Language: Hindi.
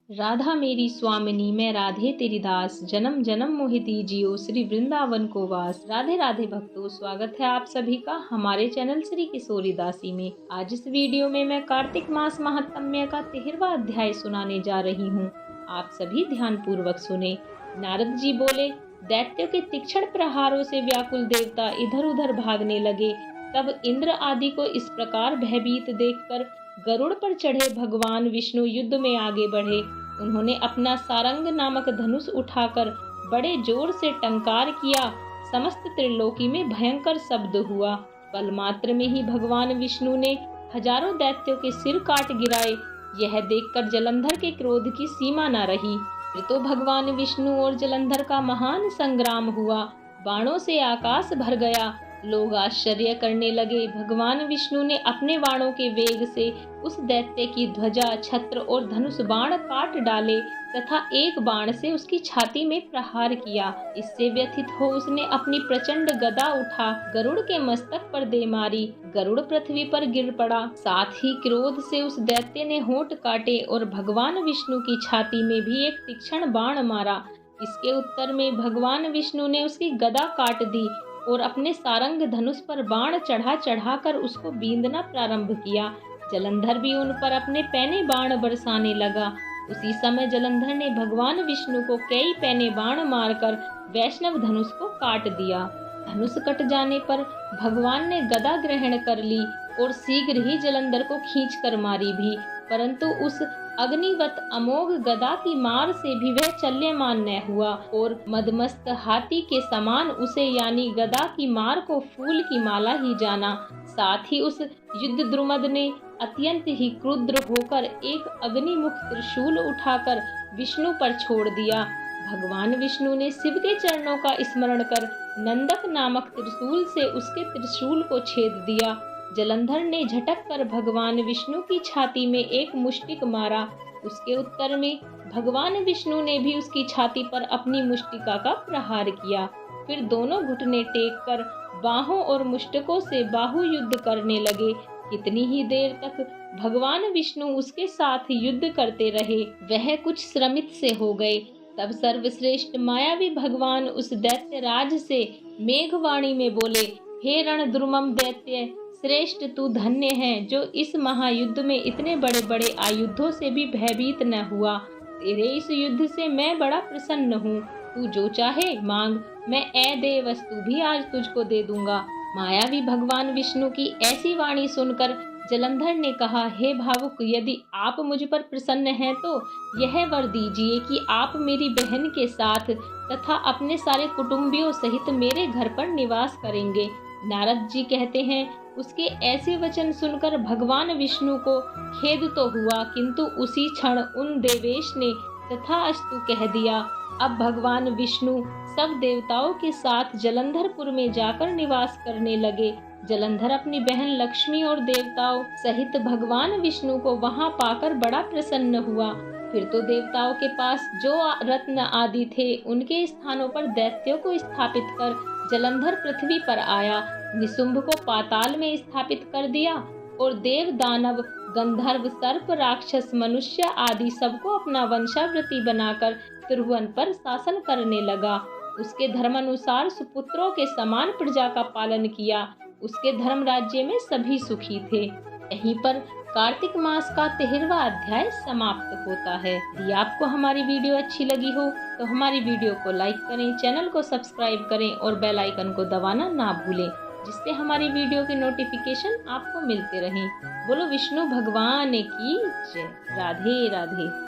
राधा मेरी स्वामिनी मैं राधे तेरी दास, जन्म जन्म मोहि दीजियो श्री वृंदावन को वास। राधे राधे भक्तों, स्वागत है आप सभी का हमारे चैनल श्री किशोरी दासी में। आज इस वीडियो में मैं कार्तिक मास महात्म्य का 13वां अध्याय सुनाने जा रही हूँ। आप सभी ध्यान पूर्वक सुने। नारद जी बोले, दैत्यों के तीक्ष्ण प्रहारों से व्याकुल देवता इधर उधर भागने लगे। तब इंद्र आदि को इस प्रकार भयभीत देखकर गरुड़ पर चढ़े भगवान विष्णु युद्ध में आगे बढ़े। उन्होंने अपना सारंग नामक धनुष उठाकर बड़े जोर से टंकार किया। समस्त त्रिलोकी में भयंकर शब्द हुआ। पल मात्र में ही भगवान विष्णु ने हजारों दैत्यों के सिर काट गिराए। यह देखकर जलंधर के क्रोध की सीमा न रही। फिर तो भगवान विष्णु और जलंधर का महान संग्राम हुआ। बाणों से आकाश भर गया। लोग आश्चर्य करने लगे। भगवान विष्णु ने अपने बाणों के वेग से उस दैत्य की ध्वजा, छत्र और धनुष बाण काट डाले तथा एक बाण से उसकी छाती में प्रहार किया। इससे व्यथित हो उसने अपनी प्रचंड गदा उठा गरुड़ के मस्तक पर दे मारी। गरुड़ पृथ्वी पर गिर पड़ा। साथ ही क्रोध से उस दैत्य ने होंठ काटे और भगवान विष्णु की छाती में भी एक तीक्ष्ण बाण मारा। इसके उत्तर में भगवान विष्णु ने उसकी गदा काट दी और अपने सारंग धनुष पर बाण चढ़ा चढ़ाकर उसको बींधना प्रारंभ किया। जलंधर भी उन पर अपने पैने बाण बरसाने लगा। उसी समय जलंधर ने भगवान विष्णु को कई पैने बाण मारकर वैष्णव धनुष को काट दिया। धनुष कट जाने पर भगवान ने गदा ग्रहण कर ली और शीघ्र ही जलंधर को खींचकर मारी भी, परंतु उस अग्निवत अमोघ गदा की मार से भी वह चल्यमान न हुआ और मदमस्त हाथी के समान उसे यानी गदा की मार को फूल की माला ही जाना। साथ ही उस युद्ध द्रुमद ने अत्यंत ही क्रुद्र होकर एक अग्निमुख त्रिशूल उठाकर विष्णु पर छोड़ दिया। भगवान विष्णु ने शिव के चरणों का स्मरण कर नंदक नामक त्रिशूल से उसके त्रिशूल को छेद दिया। जलंधर ने झटक कर भगवान विष्णु की छाती में एक मुष्टिक मारा। उसके उत्तर में भगवान विष्णु ने भी उसकी छाती पर अपनी मुष्टिका का प्रहार किया। फिर दोनों घुटने टेक कर बाहों और मुष्टकों से बाहु युद्ध करने लगे। कितनी ही देर तक भगवान विष्णु उसके साथ युद्ध करते रहे। वह कुछ श्रमित से हो गए। तब सर्वश्रेष्ठ मायावी भगवान उस दैत्य राज से मेघवाणी में बोले, हे रण द्रुमम दैत्य श्रेष्ठ, तू धन्य है जो इस महायुद्ध में इतने बड़े बड़े आयुधों से भी भयभीत न हुआ। तेरे इस युद्ध से मैं बड़ा प्रसन्न हूँ। तू जो चाहे मांग, मैं दे वस्तु भी आज तुझको दे दूंगा। मायावी भगवान विष्णु की ऐसी वाणी सुनकर जलंधर ने कहा, हे भावुक, यदि आप मुझ पर प्रसन्न हैं तो यह वर दीजिए कि आप मेरी बहन के साथ तथा अपने सारे कुटुंबियों सहित मेरे घर पर निवास करेंगे। नारद जी कहते हैं, उसके ऐसे वचन सुनकर भगवान विष्णु को खेद तो हुआ, किंतु उसी क्षण उन देवेश ने तथास्तु कह दिया। अब भगवान विष्णु सब देवताओं के साथ जलंधरपुर में जाकर निवास करने लगे। जलंधर अपनी बहन लक्ष्मी और देवताओं सहित भगवान विष्णु को वहां पाकर बड़ा प्रसन्न हुआ। फिर तो देवताओं के पास जो रत्न आदि थे उनके स्थानों पर दैत्यों को स्थापित कर जलंधर पृथ्वी पर आया। निशुंभ को पाताल में स्थापित कर दिया और देव, दानव, गंधर्व, सर्प, राक्षस, मनुष्य आदि सबको अपना वंशावृत्ति बनाकर त्रिभुवन पर शासन करने लगा। उसके धर्मानुसार सुपुत्रों के समान प्रजा का पालन किया। उसके धर्म राज्य में सभी सुखी थे। यहीं पर कार्तिक मास का 13वां अध्याय समाप्त होता है। यदि आपको हमारी वीडियो अच्छी लगी हो तो हमारी वीडियो को लाइक करें, चैनल को सब्सक्राइब करें और बेल आइकन को दबाना ना भूलें, जिससे हमारी वीडियो की नोटिफिकेशन आपको मिलते रहें। बोलो विष्णु भगवान की जय। राधे राधे।